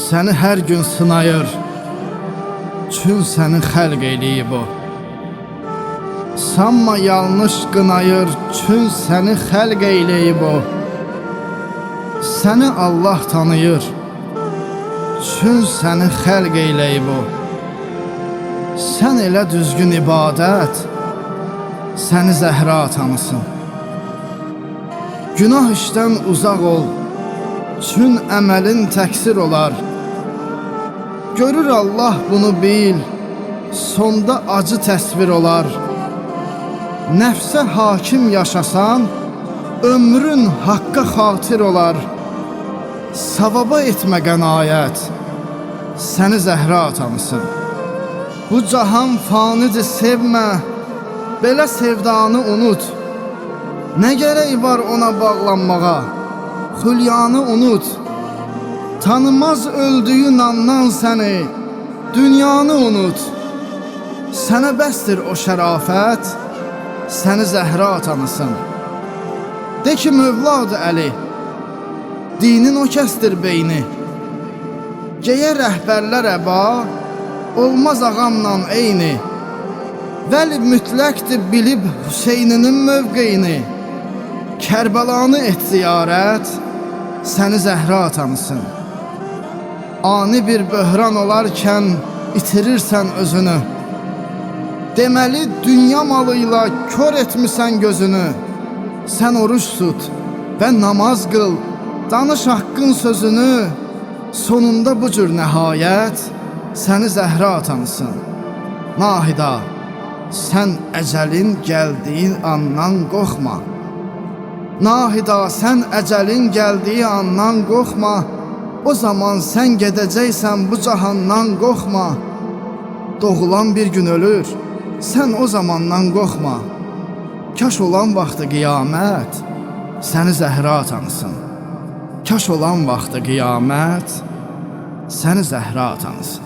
Səni hər gün sınayır, çün səni xəlq eləyib o. Sanma yanlış qınayır, çün səni xəlq eləyib o. Səni Allah tanıyır, çün səni xəlq eləyib o. Sən elə düzgün ibadət, səni Zəhra tanısın. Günah işdən uzaq ol, çün əməlin təqsir olar. Görür Allah bunu bil, sonda acı təsvir olar. Nəfsə hakim yaşasan, ömrün haqqa xatir olar. Savaba etmə qənaət, səni Zəhra tanısın. Bu cahan fanidir, sevmə, belə sevdanı unut. Nə gərək var ona bağlanmağa, xülyanı unut. Tanımaz öldüyün andan səni, dünyanı unut. Sənə bəsdir o şərafət, səni Zəhra tanısın. De ki Mövladı Əli, dinin o kəsdir beyni. Geyə rəhbərlər əba, olmaz ağamla eyni. Vəli mütləqdir bilib Hüseyninin mövqeyini. Kərbəlanı et ziyarət, səni Zəhra tanısın. Ani bir böhran olarkən itirirsən özünü. Deməli dünya malıyla kör etmisən gözünü. Sən oruç tut və namaz qıl, danış haqqın sözünü. Sonunda bu cür nəhayət, səni Zəhra tanısın. Nahida, sən əcəlin gəldiyin andan qorxma. Nahida, sən əcəlin gəldiyi andan qorxma. O zaman sən gedəcəksən bu cahandan qorxma. Doğulan bir gün ölür, sən o zamandan qorxma. Kaş olan vaxtı qiyamət, səni Zəhra tanısın. Kaş olan vaxtı qiyamət, səni Zəhra tanısın.